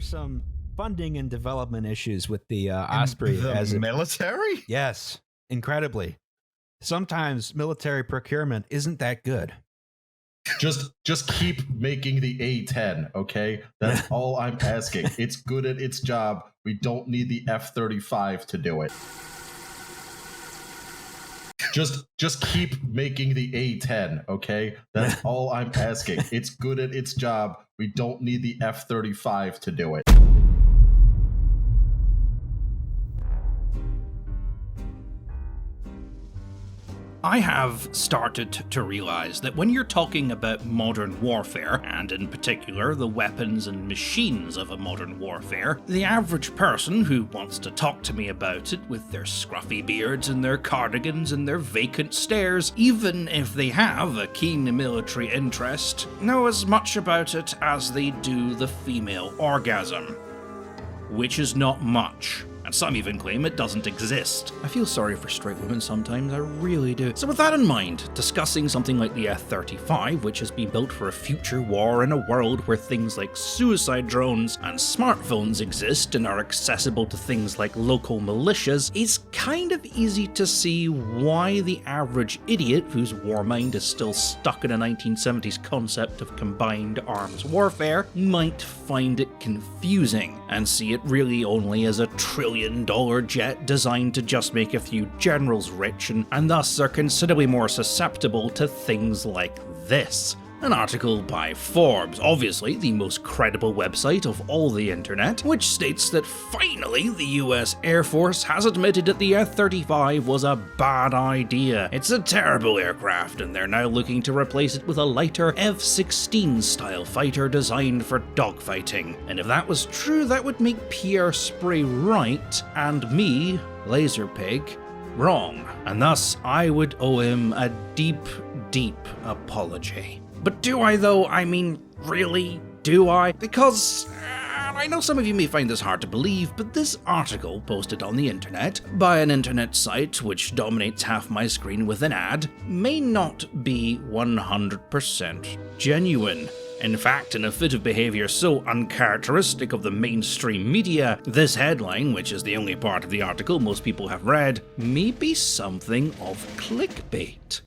some funding and development issues with the Osprey. The military? Yes, incredibly. Sometimes military procurement isn't that good. Just keep making the A-10, okay? That's all I'm asking. It's good at its job. We don't need the F-35 to do it. Just keep making the A-10, okay? That's all I'm asking. It's good at its job. We don't need the F-35 to do it. I have started to realize that when you're talking about modern warfare, and in particular the weapons and machines of a modern warfare, the average person who wants to talk to me about it with their scruffy beards and their cardigans and their vacant stares, even if they have a keen military interest, know as much about it as they do the female orgasm. Which is not much. And some even claim it doesn't exist. I feel sorry for straight women sometimes, I really do. So with that in mind, discussing something like the F-35, which has been built for a future war in a world where things like suicide drones and smartphones exist and are accessible to things like local militias, is kind of easy to see why the average idiot whose war mind is still stuck in a 1970s concept of combined arms warfare might find it confusing and see it really only as a trillion-dollar jet designed to just make a few generals rich and thus are considerably more susceptible to things like this. An article by Forbes, obviously the most credible website of all the internet, which states that finally the US Air Force has admitted that the F-35 was a bad idea. It's a terrible aircraft and they're now looking to replace it with a lighter F-16 style fighter designed for dogfighting. And if that was true, that would make Pierre Spray right and me, Laserpig, wrong. And thus I would owe him a deep, deep apology. But do I though? I mean, really? Do I? Because I know some of you may find this hard to believe, but this article posted on the internet by an internet site which dominates half my screen with an ad may not be 100% genuine. In fact, in a fit of behaviour so uncharacteristic of the mainstream media, this headline, which is the only part of the article most people have read, may be something of clickbait.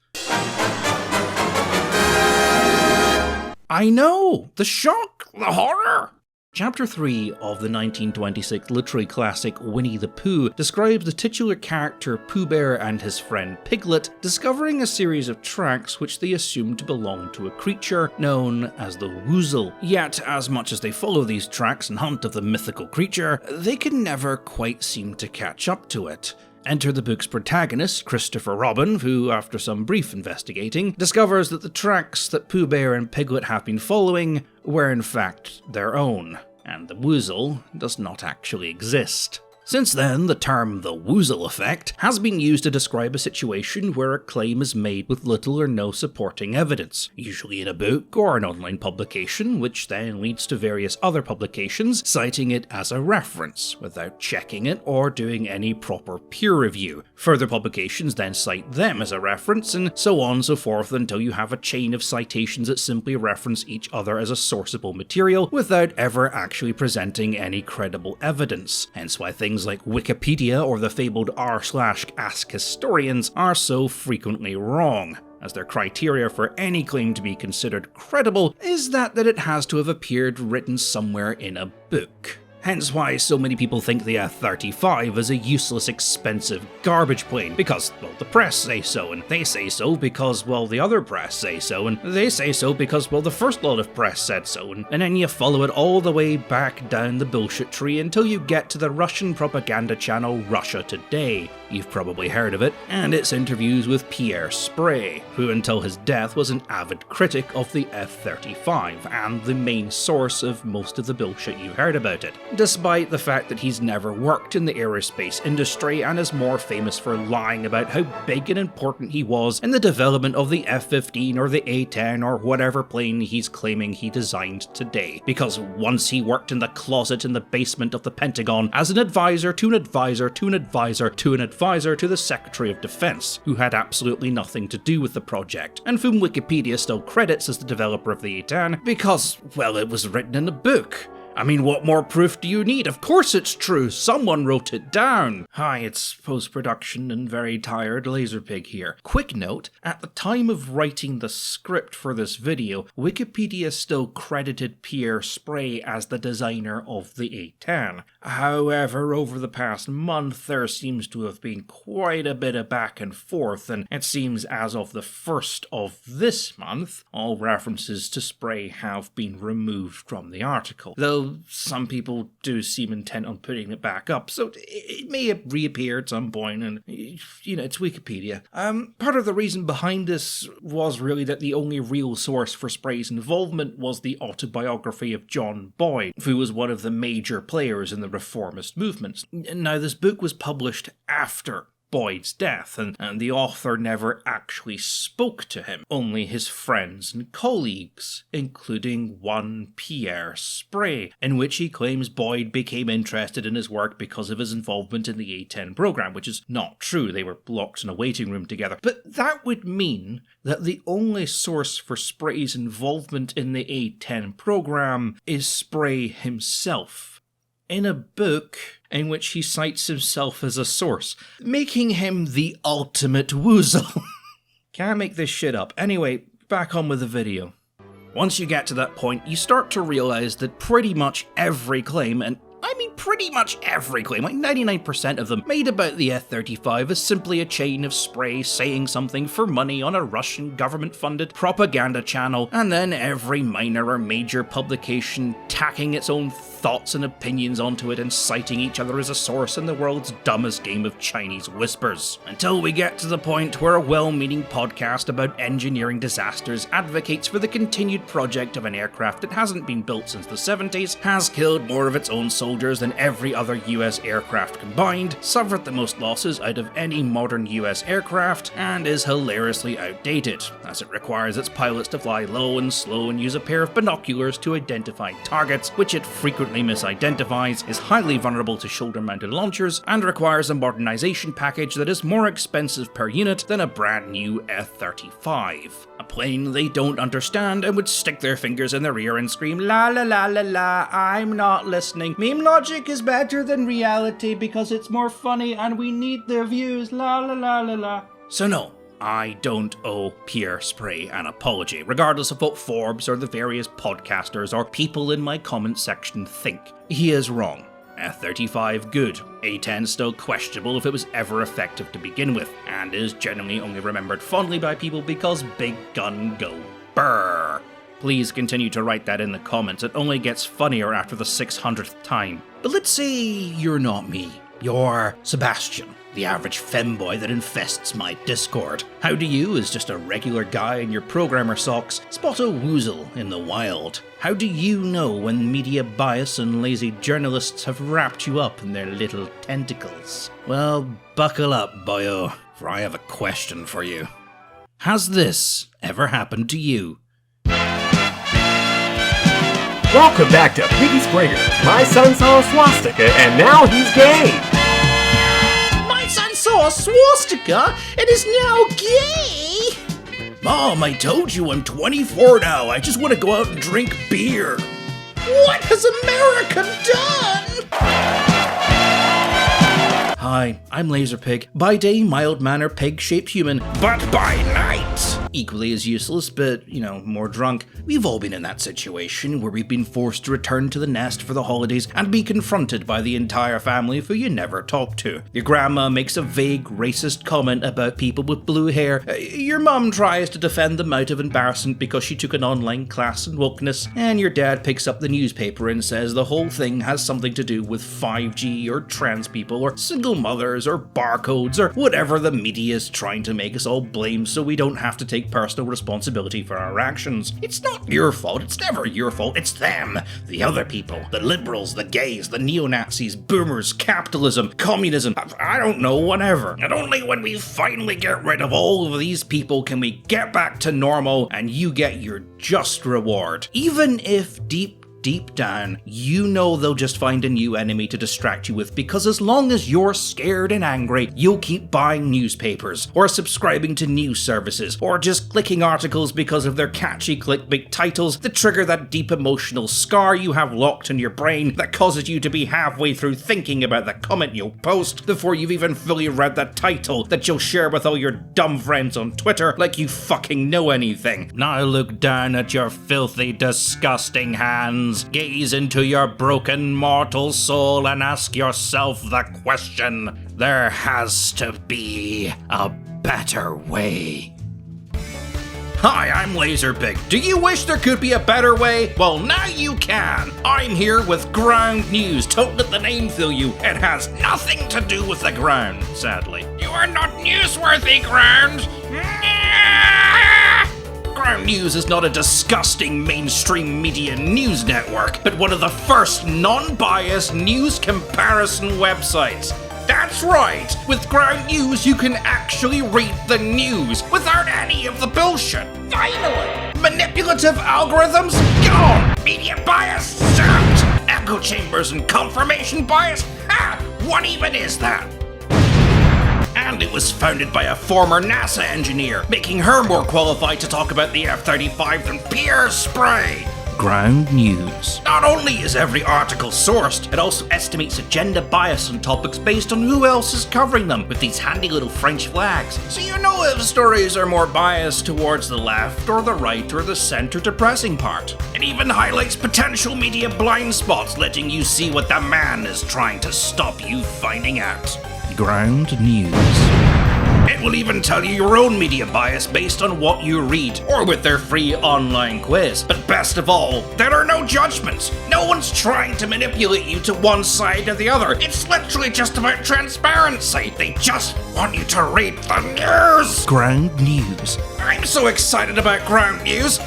I know! The shock! The horror! Chapter 3 of the 1926 literary classic Winnie the Pooh describes the titular character Pooh Bear and his friend Piglet discovering a series of tracks which they assume to belong to a creature known as the Woozle. Yet, as much as they follow these tracks in hunt of the mythical creature, they can never quite seem to catch up to it. Enter the book's protagonist, Christopher Robin, who, after some brief investigating, discovers that the tracks that Pooh Bear and Piglet have been following were in fact their own, and the Woozle does not actually exist. Since then, the term the Woozle effect has been used to describe a situation where a claim is made with little or no supporting evidence, usually in a book or an online publication, which then leads to various other publications citing it as a reference, without checking it or doing any proper peer review. Further publications then cite them as a reference, and so on and so forth until you have a chain of citations that simply reference each other as a sourceable material without ever actually presenting any credible evidence. Hence why things like Wikipedia or the fabled r/ask historians are so frequently wrong, as their criteria for any claim to be considered credible is that it has to have appeared written somewhere in a book. Hence why so many people think the F-35 is a useless, expensive garbage plane, because, well, the press say so, and they say so because, well, the other press say so, and they say so because, well, the first lot of press said so, and then you follow it all the way back down the bullshit tree until you get to the Russian propaganda channel Russia Today. You've probably heard of it, and its interviews with Pierre Spray, who until his death was an avid critic of the F-35, and the main source of most of the bullshit you heard about it, despite the fact that he's never worked in the aerospace industry and is more famous for lying about how big and important he was in the development of the F-15 or the A-10 or whatever plane he's claiming he designed today, because once he worked in the closet in the basement of the Pentagon as an advisor to an advisor to an advisor to an advisor to the Secretary of Defense, who had absolutely nothing to do with the project, and whom Wikipedia still credits as the developer of the A-10 because, well, it was written in a book. I mean, what more proof do you need? Of course it's true. Someone wrote it down. Hi, it's post-production and very tired Laserpig here. Quick note, at the time of writing the script for this video, Wikipedia still credited Pierre Sprey as the designer of the A10. However, over the past month, there seems to have been quite a bit of back and forth, and it seems as of the 1st of this month, all references to Sprey have been removed from the article. Though some people do seem intent on putting it back up, so it may reappear at some point, and it's Wikipedia. Part of the reason behind this was really that the only real source for Sprey's involvement was the autobiography of John Boyd, who was one of the major players in the reformist movements. Now, this book was published after Boyd's death, and the author never actually spoke to him, only his friends and colleagues, including one Pierre Sprey, in which he claims Boyd became interested in his work because of his involvement in the A10 program, which is not true. They were locked in a waiting room together. But that would mean that the only source for Sprey's involvement in the A10 program is Sprey himself, in a book in which he cites himself as a source, making him the ultimate Woozle. Can't make this shit up. Anyway, back on with the video. Once you get to that point, you start to realize that pretty much every claim, and I mean pretty much every claim, like 99% of them, made about the F-35 is simply a chain of Sprey saying something for money on a Russian government-funded propaganda channel, and then every minor or major publication tacking its own thoughts and opinions onto it and citing each other as a source in the world's dumbest game of Chinese whispers. Until we get to the point where a well-meaning podcast about engineering disasters advocates for the continued project of an aircraft that hasn't been built since the 70s, has killed more of its own soldiers than every other US aircraft combined, suffered the most losses out of any modern US aircraft, and is hilariously outdated, as it requires its pilots to fly low and slow and use a pair of binoculars to identify targets, which it frequently misidentifies, is highly vulnerable to shoulder-mounted launchers, and requires a modernization package that is more expensive per unit than a brand new F-35. A plane they don't understand and would stick their fingers in their ear and scream, "La la la la la, I'm not listening. Meme logic is better than reality because it's more funny and we need their views, la la la la la." So no, I don't owe Pierre Sprey an apology, regardless of what Forbes or the various podcasters or people in my comment section think. He is wrong. F-35 good. A-10 still questionable if it was ever effective to begin with, and is generally only remembered fondly by people because big gun go brrr. Please continue to write that in the comments. It only gets funnier after the 600th time. But let's say you're not me. You're Sebastian, the average femboy that infests my Discord. How do you, as just a regular guy in your programmer socks, spot a Woozle in the wild? How do you know when media bias and lazy journalists have wrapped you up in their little tentacles? Well, buckle up, boyo, for I have a question for you. Has this ever happened to you? Welcome back to Piggy Springer. My son saw a swastika and now he's gay. My son saw a swastika and is now gay. Mom, I told you I'm 24 now. I just want to go out and drink beer. What has America done? Hi, I'm Laserpig. By day, mild-mannered pig-shaped human, but by night, equally as useless, but, more drunk. We've all been in that situation where we've been forced to return to the nest for the holidays and be confronted by the entire family who you never talk to. Your grandma makes a vague, racist comment about people with blue hair. Your mum tries to defend them out of embarrassment because she took an online class in wokeness, and your dad picks up the newspaper and says the whole thing has something to do with 5G or trans people or single mothers or barcodes or whatever the media is trying to make us all blame so we don't have to take personal responsibility for our actions. It's not your fault, it's never your fault, it's them, the other people, the liberals, the gays, the neo-Nazis, boomers, capitalism, communism, I don't know, whatever. And only when we finally get rid of all of these people can we get back to normal and you get your just reward. Even if deep deep down, you know they'll just find a new enemy to distract you with, because as long as you're scared and angry, you'll keep buying newspapers, or subscribing to news services, or just clicking articles because of their catchy clickbait titles that trigger that deep emotional scar you have locked in your brain that causes you to be halfway through thinking about the comment you'll post before you've even fully read the title that you'll share with all your dumb friends on Twitter like you fucking know anything. Now look down at your filthy, disgusting hands, gaze into your broken mortal soul and ask yourself the question, there has to be a better way. Hi, I'm Laserpig. Do you wish there could be a better way? Well, now you can. I'm here with ground news. Don't let the name fool you. It has nothing to do with the ground, sadly. You are not newsworthy, Ground. Ground News is not a disgusting mainstream media news network, but one of the first non-biased news comparison websites. That's right! With Ground News, you can actually read the news without any of the bullshit. Finally! Manipulative algorithms? Gone! Media bias? Sucked! Echo chambers and confirmation bias? Ha! What even is that? And it was founded by a former NASA engineer, making her more qualified to talk about the F-35 than pure spray. Ground News. Not only is every article sourced, it also estimates agenda bias on topics based on who else is covering them, with these handy little French flags. So you know if stories are more biased towards the left or the right or the center depressing part. It even highlights potential media blind spots, letting you see what the man is trying to stop you finding out. Ground News. It will even tell you your own media bias based on what you read, or with their free online quiz. But best of all, there are no judgments. No one's trying to manipulate you to one side or the other. It's literally just about transparency. They just want you to read the news. Ground News. I'm so excited about Ground News.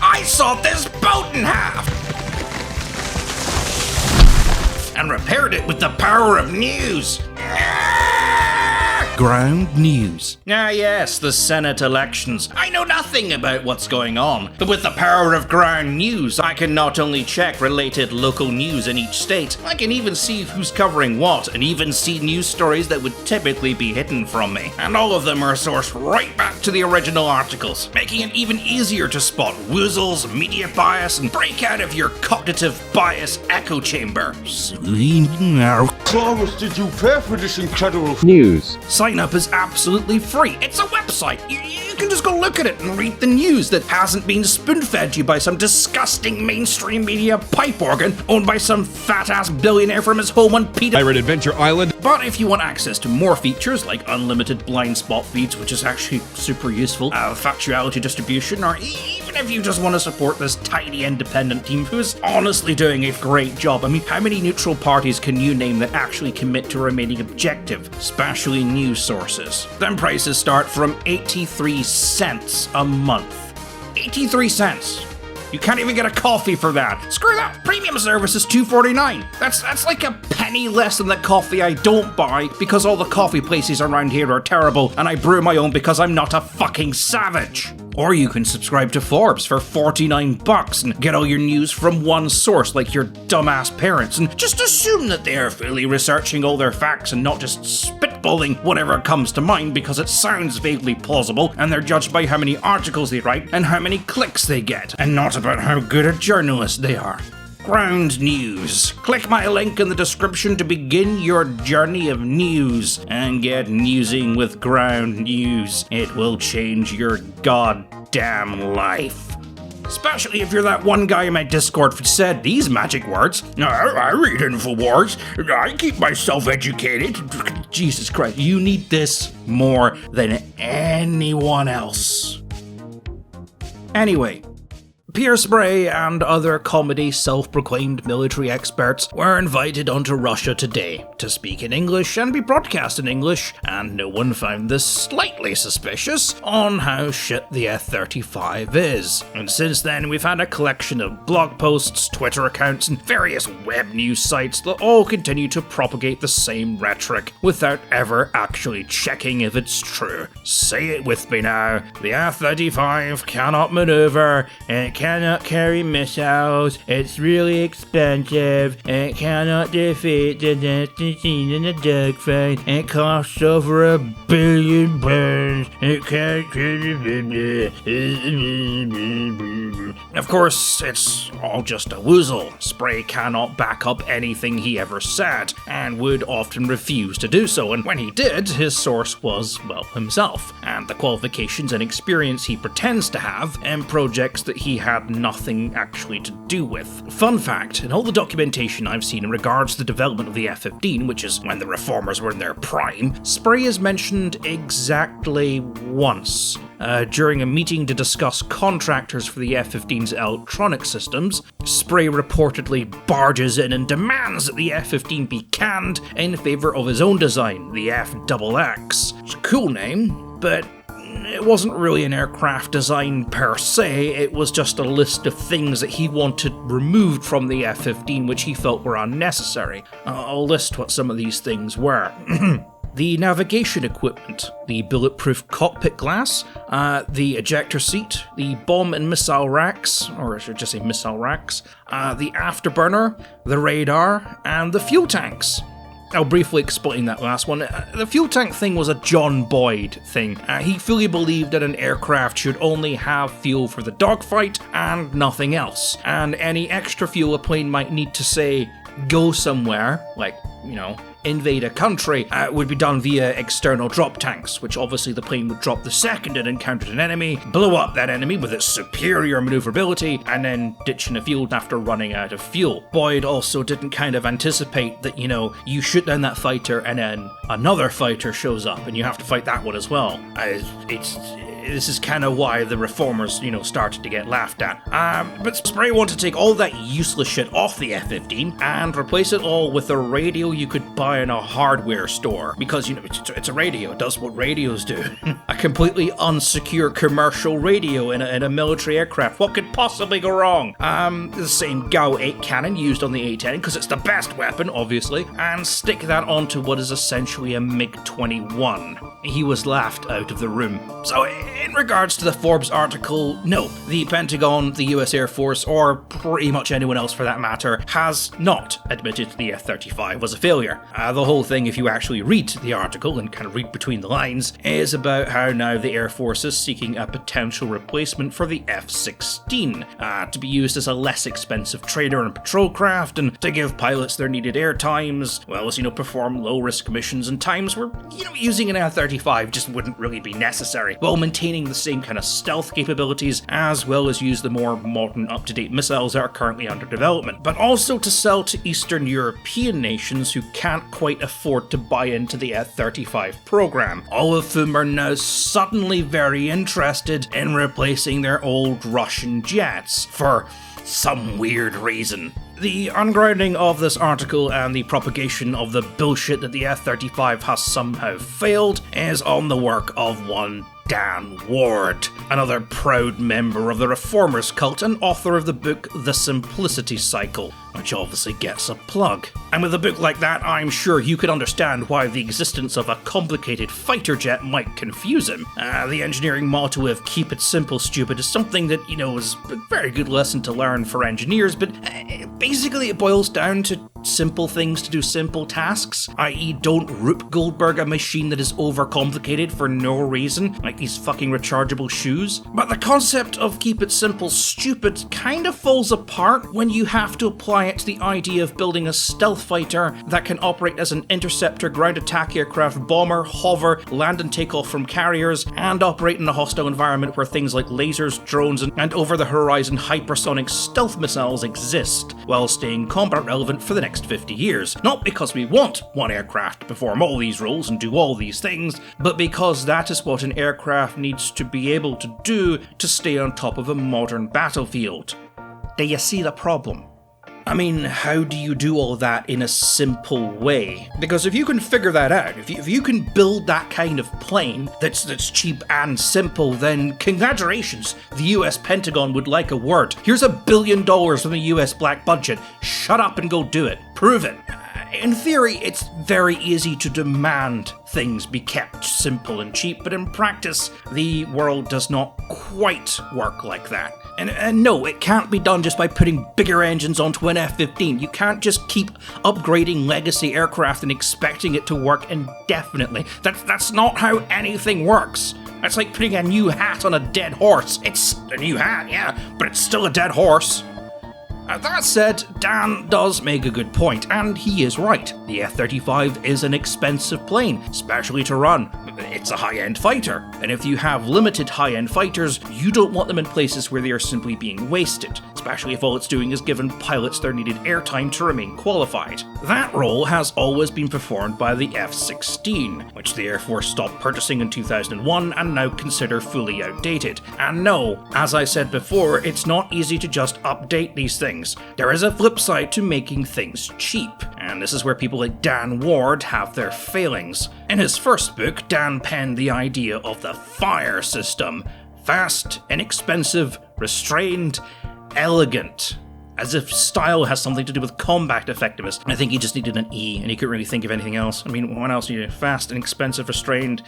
I sawed this boat in half and repaired it with the power of news. Ground News. Ah yes, the Senate elections. I know nothing about what's going on, but with the power of Ground News, I can not only check related local news in each state, I can even see who's covering what, and even see news stories that would typically be hidden from me. And all of them are sourced right back to the original articles, making it even easier to spot woozles, media bias, and break out of your cognitive bias echo chamber. How much did you pay for this incredible News. Sign up is absolutely free. It's a website. You can just go look at it and read the news that hasn't been spoon-fed you by some disgusting mainstream media pipe organ owned by some fat-ass billionaire from his home on Pirate Adventure Island. But if you want access to more features like unlimited blind spot feeds, which is actually super useful, factuality distribution, or even if you just want to support this tiny independent team who is honestly doing a great job. I mean, how many neutral parties can you name that actually commit to remaining objective, especially news sources? Then prices start from 83 cents a month. 83 cents. You can't even get a coffee for that. Screw that. Premium service is $2.49. That's like a penny less than the coffee I don't buy because all the coffee places around here are terrible and I brew my own because I'm not a fucking savage. Or you can subscribe to Forbes for $49 and get all your news from one source like your dumbass parents and just assume that they are fully researching all their facts and not just spitballing whatever comes to mind because it sounds vaguely plausible, and they're judged by how many articles they write and how many clicks they get, and not about how good a journalist they are. Ground News. Click my link in the description to begin your journey of news and get newsing with Ground News. It will change your goddamn life. Especially if you're that one guy in my Discord who said these magic words. I read InfoWars. I keep myself educated. Jesus Christ, you need this more than anyone else. Anyway, Pierce Bray and other comedy self-proclaimed military experts were invited onto Russia today to speak in English and be broadcast in English, and no one found this slightly suspicious on how shit the F-35 is. And since then, we've had a collection of blog posts, Twitter accounts, and various web news sites that all continue to propagate the same rhetoric without ever actually checking if it's true. Say it with me now. The F-35 cannot maneuver, it cannot carry missiles, it's really expensive, it cannot defeat the Destiny in a dogfight, it costs over £1 billion, it can't... Of course, it's all just a woozle. Spray cannot back up anything he ever said, and would often refuse to do so, and when he did, his source was, well, himself, and the qualifications and experience he pretends to have in projects that he had nothing actually to do with. Fun fact, in all the documentation I've seen in regards to the development of the F-15, which is when the reformers were in their prime, Spray is mentioned exactly once. During a meeting to discuss contractors for the F-15's electronic systems, Spray reportedly barges in and demands that the F-15 be canned in favour of his own design, the F-XX. It's a cool name, but it wasn't really an aircraft design per se, it was just a list of things that he wanted removed from the F-15 which he felt were unnecessary. I'll list what some of these things were. The navigation equipment, the bulletproof cockpit glass, the ejector seat, the bomb and missile racks, or I should just say missile racks, the afterburner, the radar, and the fuel tanks. I'll briefly explain that last one. The fuel tank thing was a John Boyd thing. He fully believed that an aircraft should only have fuel for the dogfight and nothing else. And any extra fuel a plane might need to, say, go somewhere, like, invade a country, would be done via external drop tanks, which obviously the plane would drop the second it encountered an enemy, blow up that enemy with its superior maneuverability, and then ditch in the field after running out of fuel. Boyd also didn't kind of anticipate that, you shoot down that fighter and then another fighter shows up and you have to fight that one as well. This is kind of why the reformers, started to get laughed at. But Spray wanted to take all that useless shit off the F-15 and replace it all with a radio you could buy in a hardware store. Because, it's a radio, it does what radios do. A completely unsecure commercial radio in a military aircraft. What could possibly go wrong? The same GAU-8 cannon used on the A-10, because it's the best weapon, obviously, and stick that onto what is essentially a MiG-21. He was laughed out of the room. So, in regards to the Forbes article, no, the Pentagon, the US Air Force, or pretty much anyone else for that matter, has not admitted the F-35 was a failure. The whole thing, if you actually read the article and kind of read between the lines, is about how now the Air Force is seeking a potential replacement for the F-16, to be used as a less expensive trader and patrol craft, and to give pilots their needed air times, well as, perform low-risk missions in times where, using an F-35 just wouldn't really be necessary, while maintaining the same kind of stealth capabilities, as well as use the more modern up-to-date missiles that are currently under development, but also to sell to Eastern European nations who can't quite afford to buy into the F-35 program, all of whom are now suddenly very interested in replacing their old Russian jets, for some weird reason. The ungrounding of this article and the propagation of the bullshit that the F-35 has somehow failed is on the work of one Dan Ward, another proud member of the Reformers cult and author of the book The Simplicity Cycle, which obviously gets a plug. And with a book like that, I'm sure you could understand why the existence of a complicated fighter jet might confuse him. The engineering motto of keep it simple, stupid is something that, is a very good lesson to learn for engineers, but basically it boils down to simple things to do simple tasks, i.e. don't Rube Goldberg a machine that is overcomplicated for no reason, like these fucking rechargeable shoes. But the concept of keep it simple, stupid kind of falls apart when you have to apply it to the idea of building a stealth fighter that can operate as an interceptor, ground attack aircraft, bomber, hover, land and take off from carriers, and operate in a hostile environment where things like lasers, drones, and over-the-horizon hypersonic stealth missiles exist, while staying combat relevant for the next 50 years. Not because we want one aircraft to perform all these roles and do all these things, but because that is what an aircraft needs to be able to do to stay on top of a modern battlefield. Do you see the problem? I mean, how do you do all that in a simple way? Because if you can figure that out, if you can build that kind of plane that's cheap and simple, then congratulations, the US Pentagon would like a word. Here's $1 billion from the US black budget. Shut up and go do it. Prove it. In theory, it's very easy to demand things be kept simple and cheap, but in practice, the world does not quite work like that. And no, it can't be done just by putting bigger engines onto an F-15. You can't just keep upgrading legacy aircraft and expecting it to work indefinitely. That's not how anything works. That's like putting a new hat on a dead horse. It's a new hat, yeah, but it's still a dead horse. That said, Dan does make a good point, and he is right. The F-35 is an expensive plane, especially to run. It's a high-end fighter, and if you have limited high-end fighters, you don't want them in places where they are simply being wasted, especially if all it's doing is giving pilots their needed airtime to remain qualified. That role has always been performed by the F-16, which the Air Force stopped purchasing in 2001 and now consider fully outdated. And no, as I said before, it's not easy to just update these things. There is a flip side to making things cheap, and this is where people like Dan Ward have their failings. In his first book, Dan penned the idea of the FIRE system: fast, inexpensive, restrained, elegant. As if style has something to do with combat effectiveness. I think he just needed an E, and he couldn't really think of anything else. I mean, what else needed? Fast, inexpensive, restrained,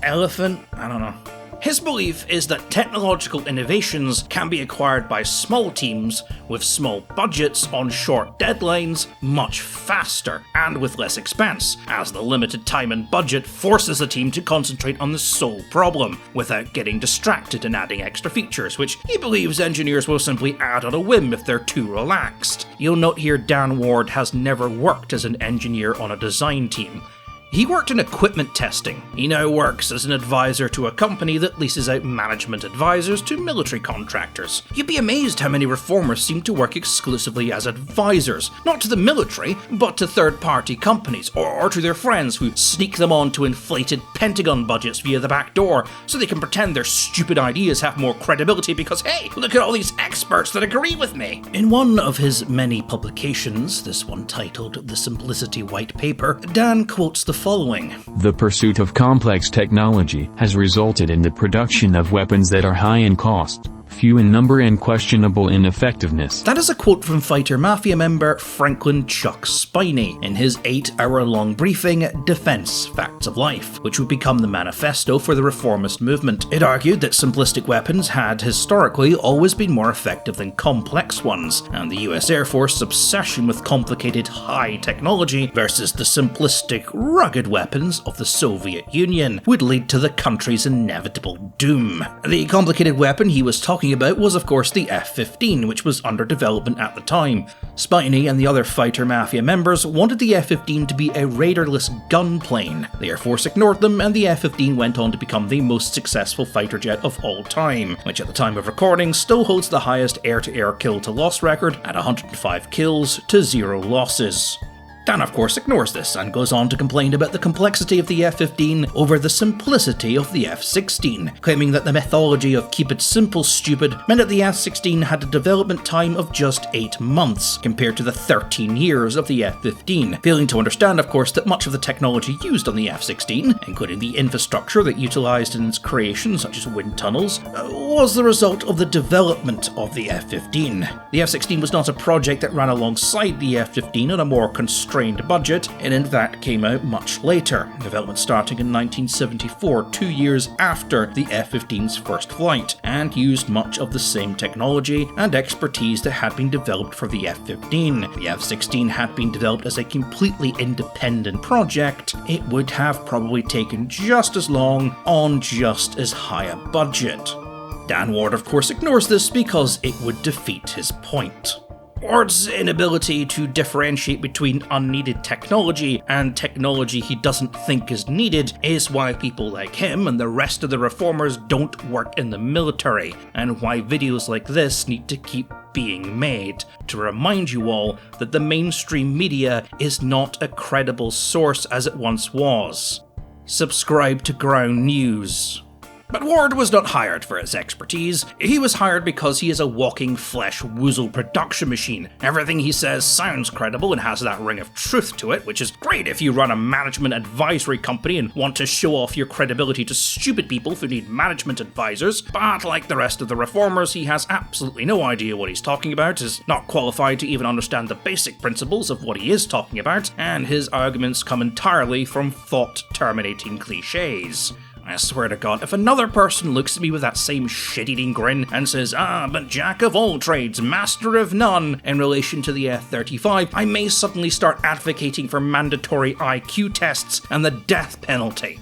elephant? I don't know. His belief is that technological innovations can be acquired by small teams with small budgets on short deadlines much faster and with less expense, as the limited time and budget forces the team to concentrate on the sole problem without getting distracted and adding extra features, which he believes engineers will simply add on a whim if they're too relaxed. You'll note here Dan Ward has never worked as an engineer on a design team. He worked in equipment testing. He now works as an advisor to a company that leases out management advisors to military contractors. You'd be amazed how many reformers seem to work exclusively as advisors, not to the military, but to third-party companies, or to their friends who sneak them onto inflated Pentagon budgets via the back door, so they can pretend their stupid ideas have more credibility because, hey, look at all these experts that agree with me. In one of his many publications, this one titled The Simplicity White Paper, Dan quotes the following. The pursuit of complex technology has resulted in the production of weapons that are high in cost, few in number and questionable in effectiveness. That is a quote from Fighter Mafia member Franklin Chuck Spiney in his 8-hour-long briefing, Defense Facts of Life, which would become the manifesto for the reformist movement. It argued that simplistic weapons had historically always been more effective than complex ones, and the US Air Force's obsession with complicated high technology versus the simplistic, rugged weapons of the Soviet Union would lead to the country's inevitable doom. The complicated weapon he was talking about was of course the F-15, which was under development at the time. Spiney and the other Fighter Mafia members wanted the F-15 to be a radarless gun plane. The Air Force ignored them, and the F-15 went on to become the most successful fighter jet of all time, which at the time of recording still holds the highest air-to-air kill-to-loss record at 105 kills to 0 losses. Dan, of course, ignores this and goes on to complain about the complexity of the F-15 over the simplicity of the F-16, claiming that the mythology of keep it simple stupid meant that the F-16 had a development time of just 8 months, compared to the 13 years of the F-15, failing to understand, of course, that much of the technology used on the F-16, including the infrastructure that utilised in its creation, such as wind tunnels, was the result of the development of the F-15. The F-16 was not a project that ran alongside the F-15 on a more constrained budget, and in fact came out much later, development starting in 1974, 2 years after the F-15's first flight, and used much of the same technology and expertise that had been developed for the F-15. The F-16 had been developed as a completely independent project. It would have probably taken just as long on just as high a budget. Dan Ward of course ignores this because it would defeat his point. Ward's inability to differentiate between unneeded technology and technology he doesn't think is needed is why people like him and the rest of the reformers don't work in the military, and why videos like this need to keep being made, to remind you all that the mainstream media is not a credible source as it once was. Subscribe to Ground News. But Ward was not hired for his expertise. He was hired because he is a walking flesh Woozle production machine. Everything he says sounds credible and has that ring of truth to it, which is great if you run a management advisory company and want to show off your credibility to stupid people who need management advisors. But like the rest of the reformers, he has absolutely no idea what he's talking about, is not qualified to even understand the basic principles of what he is talking about, and his arguments come entirely from thought-terminating cliches. I swear to God, if another person looks at me with that same shit-eating grin and says, but jack of all trades, master of none, in relation to the F-35, I may suddenly start advocating for mandatory IQ tests and the death penalty.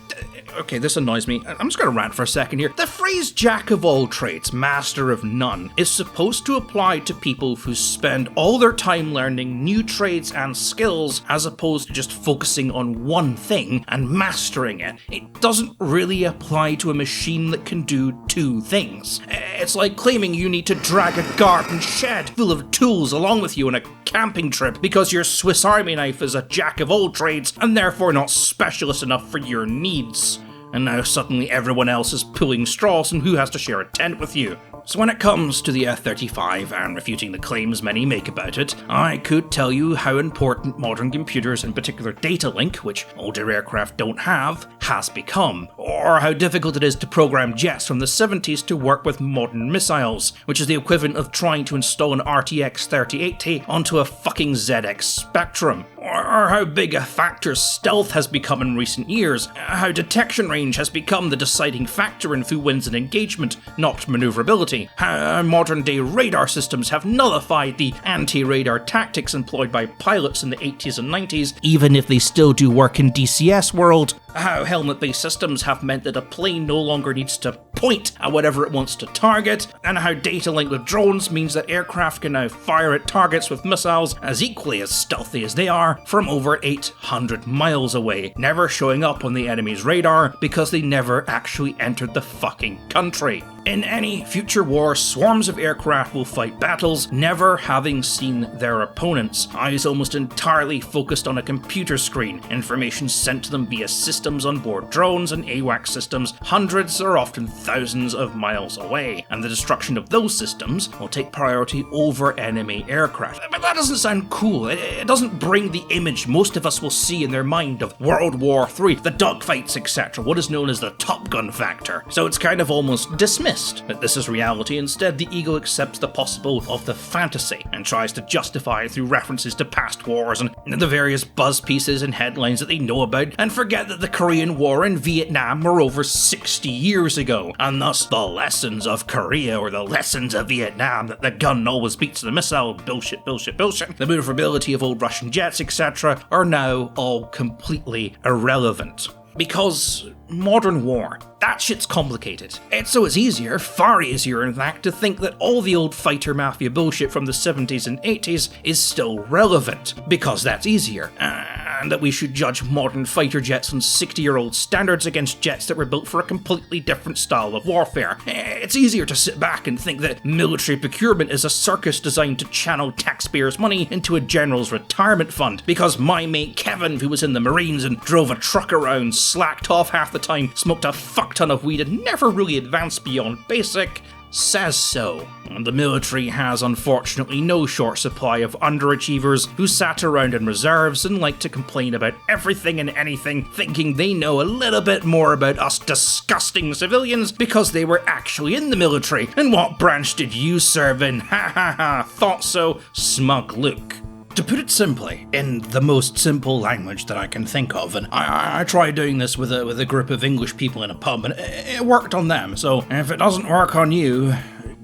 Okay, this annoys me. I'm just going to rant for a second here. The phrase jack of all trades, master of none is supposed to apply to people who spend all their time learning new trades and skills as opposed to just focusing on one thing and mastering it. It doesn't really apply to a machine that can do two things. It's like claiming you need to drag a garden shed full of tools along with you on a camping trip because your Swiss Army knife is a jack of all trades and therefore not specialist enough for your needs. And now suddenly everyone else is pulling straws and who has to share a tent with you? So when it comes to the F-35 and refuting the claims many make about it, I could tell you how important modern computers, in particular data link, which older aircraft don't have, has become, or how difficult it is to program jets from the 70s to work with modern missiles, which is the equivalent of trying to install an RTX 3080 onto a fucking ZX Spectrum, or how big a factor stealth has become in recent years, how detection range has become the deciding factor in who wins an engagement, not maneuverability, how modern-day radar systems have nullified the anti-radar tactics employed by pilots in the 80s and 90s, even if they still do work in DCS world, how helmet-based systems have meant that a plane no longer needs to point at whatever it wants to target, and how data link with drones means that aircraft can now fire at targets with missiles as equally as stealthy as they are from over 800 miles away, never showing up on the enemy's radar because they never actually entered the fucking country. In any future war, swarms of aircraft will fight battles, never having seen their opponents, eyes almost entirely focused on a computer screen, information sent to them via systems on board drones and AWACS systems hundreds or often thousands of miles away, and the destruction of those systems will take priority over enemy aircraft. But that doesn't sound cool. It doesn't bring the image most of us will see in their mind of World War III, the dogfights, etc., what is known as the Top Gun factor. So it's kind of almost dismissed. But this is reality. Instead, the ego accepts the possible of the fantasy and tries to justify it through references to past wars and the various buzz pieces and headlines that they know about, and forget that the Korean War and Vietnam were over 60 years ago, and thus the lessons of Korea or the lessons of Vietnam, that the gun always beats the missile, bullshit, the maneuverability of old Russian jets, etc., are now all completely irrelevant. Because modern war, that shit's complicated. So it's easier, far easier in fact, to think that all the old fighter mafia bullshit from the 70s and 80s is still relevant, because that's easier. And that we should judge modern fighter jets on 60-year-old standards against jets that were built for a completely different style of warfare. It's easier to sit back and think that military procurement is a circus designed to channel taxpayers' money into a general's retirement fund, because my mate Kevin, who was in the Marines and drove a truck around, slacked off half the time, smoked a fuck ton of weed and never really advanced beyond basic, says so. The military has unfortunately no short supply of underachievers who sat around in reserves and like to complain about everything and anything, thinking they know a little bit more about us disgusting civilians because they were actually in the military. And what branch did you serve in? Ha ha ha, thought so, smug Luke. To put it simply, in the most simple language that I can think of, and I tried doing this with a group of English people in a pub, and it worked on them, so if it doesn't work on you,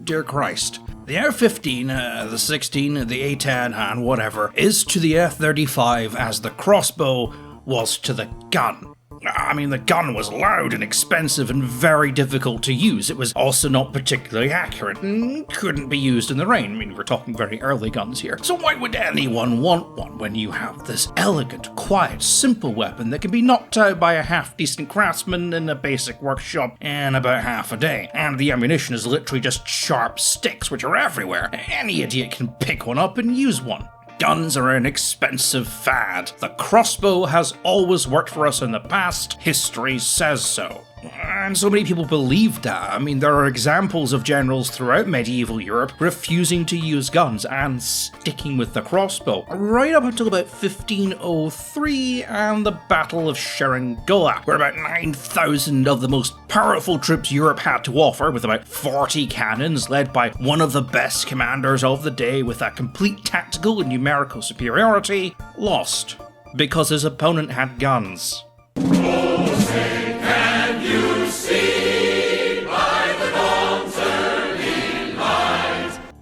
dear Christ. The F-15, the 16, the A-10, and whatever, is to the F-35 as the crossbow was to the gun. I mean, the gun was loud and expensive and very difficult to use. It was also not particularly accurate and couldn't be used in the rain. I mean, we're talking very early guns here. So why would anyone want one when you have this elegant, quiet, simple weapon that can be knocked out by a half-decent craftsman in a basic workshop in about half a day? And the ammunition is literally just sharp sticks, which are everywhere. Any idiot can pick one up and use one. Guns are an expensive fad. The crossbow has always worked for us in the past. History says so. And so many people believed that. I mean, there are examples of generals throughout medieval Europe refusing to use guns and sticking with the crossbow, right up until about 1503 and the Battle of Seringola, where about 9,000 of the most powerful troops Europe had to offer, with about 40 cannons led by one of the best commanders of the day with a complete tactical and numerical superiority, lost because his opponent had guns.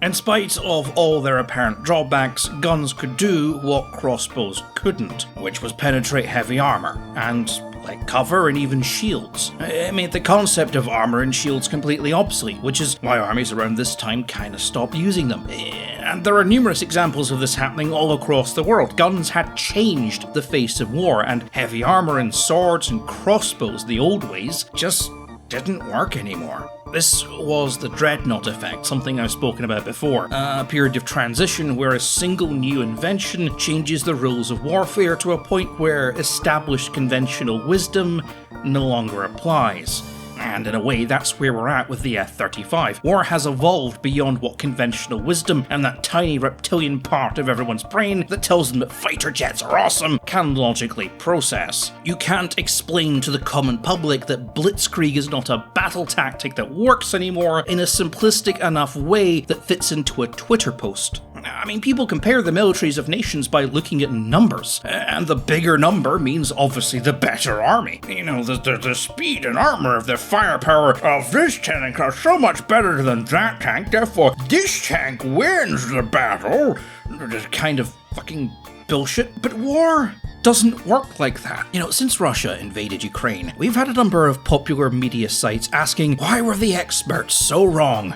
In spite of all their apparent drawbacks, guns could do what crossbows couldn't, which was penetrate heavy armor, and cover and even shields. It made the concept of armor and shields completely obsolete, which is why armies around this time kinda stopped using them. And there are numerous examples of this happening all across the world. Guns had changed the face of war, and heavy armor and swords and crossbows, the old ways, just didn't work anymore. This was the dreadnought effect, something I've spoken about before. A period of transition where a single new invention changes the rules of warfare to a point where established conventional wisdom no longer applies. And in a way, that's where we're at with the F-35. War has evolved beyond what conventional wisdom and that tiny reptilian part of everyone's brain that tells them that fighter jets are awesome can logically process. You can't explain to the common public that blitzkrieg is not a battle tactic that works anymore in a simplistic enough way that fits into a Twitter post. I mean, people compare the militaries of nations by looking at numbers, and the bigger number means obviously the better army. You know, the speed and armor of the firepower of this tank are so much better than that tank, therefore this tank wins the battle. This kind of fucking bullshit, but war doesn't work like that. You know, since Russia invaded Ukraine, we've had a number of popular media sites asking, why were the experts so wrong?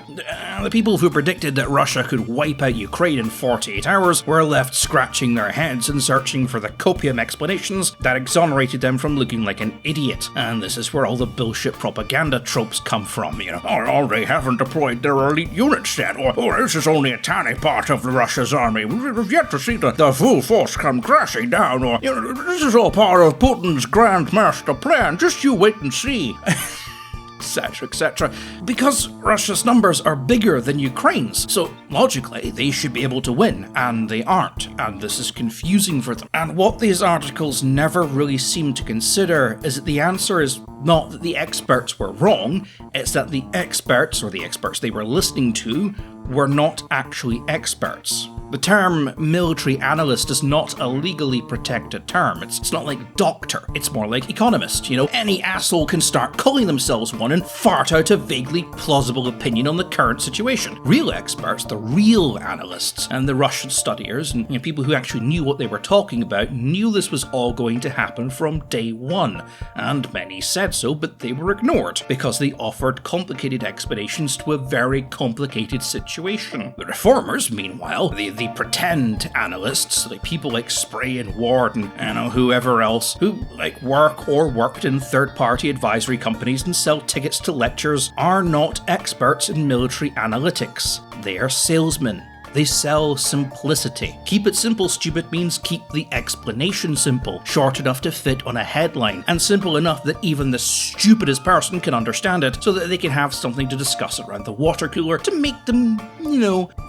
The people who predicted that Russia could wipe out Ukraine in 48 hours were left scratching their heads and searching for the copium explanations that exonerated them from looking like an idiot. And this is where all the bullshit propaganda tropes come from, you know. Oh, they haven't deployed their elite units yet, or this is only a tiny part of Russia's army. We've yet to see the full force come crashing down, or, you know, this is all part of Putin's grand master plan, just you wait and see. Etc., etc. Because Russia's numbers are bigger than Ukraine's, so logically they should be able to win, and they aren't, and this is confusing for them. And what these articles never really seem to consider is that the answer is not that the experts were wrong, it's that the experts, or the experts they were listening to, were not actually experts. The term military analyst is not a legally protected term. It's not like doctor. It's more like economist. You know, any asshole can start calling themselves one and fart out a vaguely plausible opinion on the current situation. Real experts, the real analysts, and the Russian studiers, and people who actually knew what they were talking about, knew this was all going to happen from day one. And many said so, but they were ignored, because they offered complicated explanations to a very complicated situation. The reformers, meanwhile, the pretend analysts, like people like Spray and Ward and whoever else, who work or worked in third-party advisory companies and sell tickets to lectures, are not experts in military analytics. They are salesmen. They sell simplicity. Keep it simple, stupid means keep the explanation simple, short enough to fit on a headline, and simple enough that even the stupidest person can understand it, so that they can have something to discuss around the water cooler to make them,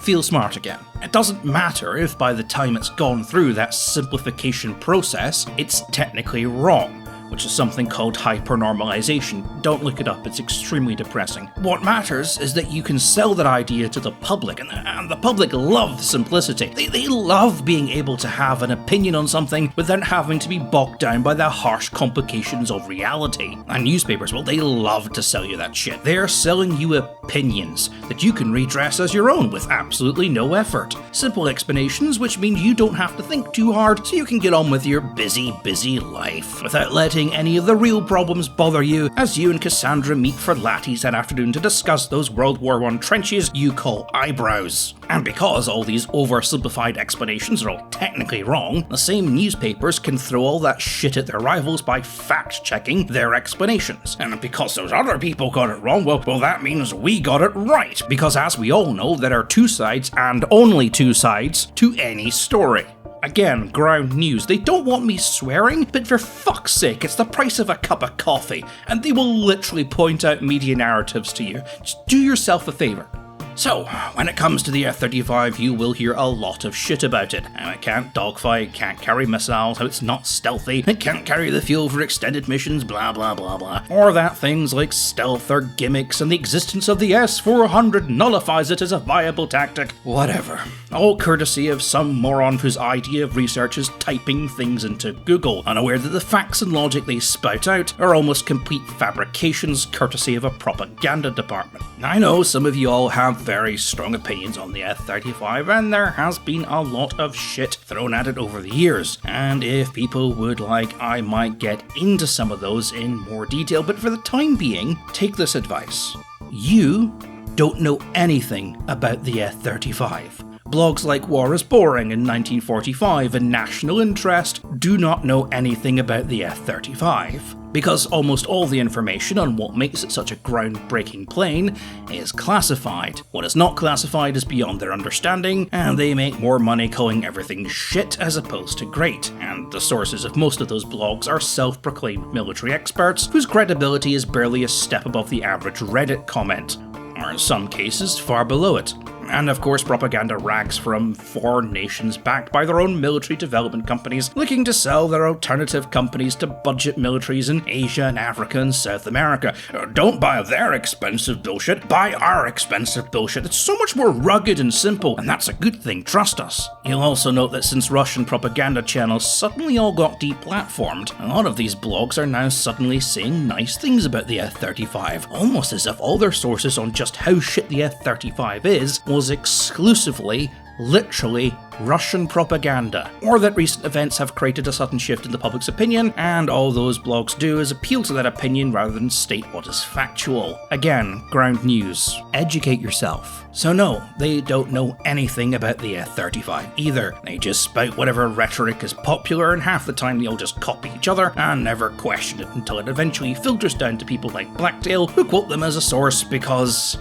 feel smart again. It doesn't matter if by the time it's gone through that simplification process, it's technically wrong, which is something called hypernormalization. Don't look it up, it's extremely depressing. What matters is that you can sell that idea to the public, and the public love simplicity. They love being able to have an opinion on something without having to be bogged down by the harsh complications of reality. And newspapers, well, they love to sell you that shit. They're selling you opinions that you can redress as your own with absolutely no effort. Simple explanations, which mean you don't have to think too hard, so you can get on with your busy life without letting any of the real problems bother you as you and Cassandra meet for lattes that afternoon to discuss those World War I trenches you call eyebrows. And because all these oversimplified explanations are all technically wrong, the same newspapers can throw all that shit at their rivals by fact-checking their explanations. And because those other people got it wrong, well, that means we got it right. Because as we all know, there are two sides, and only two sides, to any story. Again, ground news. They don't want me swearing, but for fuck's sake, it's the price of a cup of coffee, and they will literally point out media narratives to you. Just do yourself a favour. So, when it comes to the F-35, you will hear a lot of shit about it. It can't dogfight, can't carry missiles, how it's not stealthy, it can't carry the fuel for extended missions, blah blah blah blah. Or that things like stealth are gimmicks and the existence of the S-400 nullifies it as a viable tactic. Whatever. All courtesy of some moron whose idea of research is typing things into Google, unaware that the facts and logic they spout out are almost complete fabrications courtesy of a propaganda department. I know some of you all have very strong opinions on the F-35, and there has been a lot of shit thrown at it over the years. And if people would like, I might get into some of those in more detail, but for the time being, take this advice. You don't know anything about the F-35. Blogs like War is Boring in 1945 and National Interest do not know anything about the F-35, because almost all the information on what makes it such a groundbreaking plane is classified. What is not classified is beyond their understanding, and they make more money calling everything shit as opposed to great. And the sources of most of those blogs are self-proclaimed military experts whose credibility is barely a step above the average Reddit comment, or in some cases far below it. And of course propaganda rags from foreign nations backed by their own military development companies looking to sell their alternative companies to budget militaries in Asia and Africa and South America. Don't buy their expensive bullshit, buy our expensive bullshit. It's so much more rugged and simple, and that's a good thing, trust us. You'll also note that since Russian propaganda channels suddenly all got deplatformed, a lot of these blogs are now suddenly saying nice things about the F-35, almost as if all their sources on just how shit the F-35 is was exclusively, literally, Russian propaganda, or that recent events have created a sudden shift in the public's opinion, and all those blogs do is appeal to that opinion rather than state what is factual. Again, ground news. Educate yourself. So no, they don't know anything about the F-35 either. They just spout whatever rhetoric is popular, and half the time they all just copy each other and never question it until it eventually filters down to people like Blacktail, who quote them as a source because,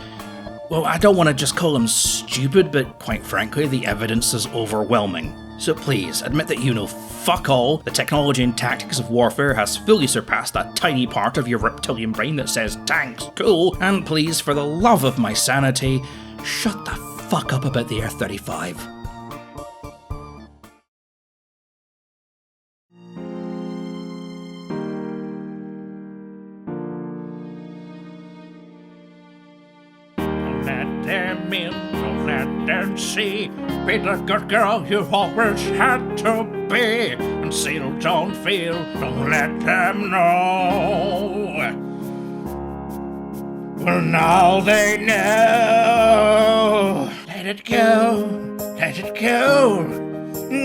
well, I don't want to just call them stupid, but quite frankly, the evidence is overwhelming. So please, admit that you know fuck all. The technology and tactics of warfare has fully surpassed that tiny part of your reptilian brain that says tanks, cool, and please, for the love of my sanity, shut the fuck up about the F-35. Them in, don't let them see. Be the good girl you always had to be. And seal don't feel, don't let them know. Well, now they know. Let it go, let it go.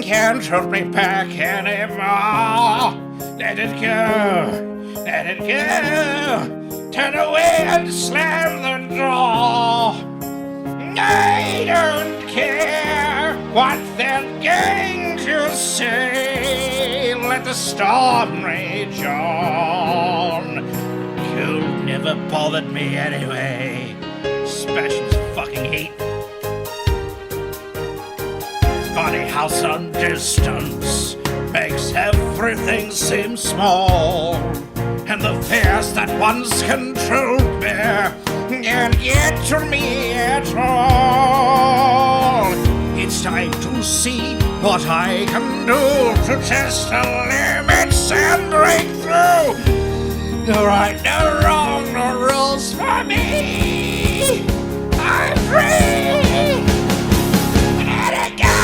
Can't hold me back anymore. Let it go, let it go. Turn away and slam the door. I don't care what they're going to say. Let the storm rage on. Cold never bothered me anyway. Specials fucking hate. Funny how some distance makes everything seem small. And the fears that once controlled me can't get to me at all. It's time to see what I can do to test the limits and break through. No right, no wrong, no rules for me. I'm free. Let it go,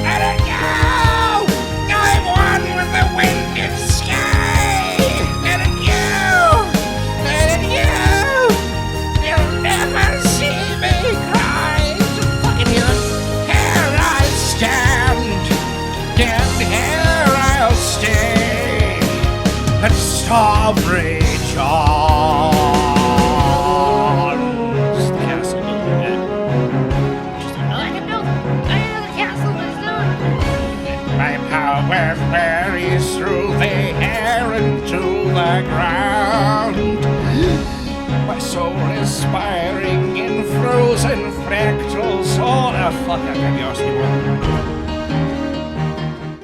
let it go. I'm one with the wind and sky. Let it go, let it go. You'll never see me cry. So fucking here I stand. And here I'll stay. And storm rage on. Just the castle a little bit. I can build the castle, let's do it. My power varies through the air into the ground. My soul is spiring in frozen fractals. Oh, fuck, I can't be arsed anymore.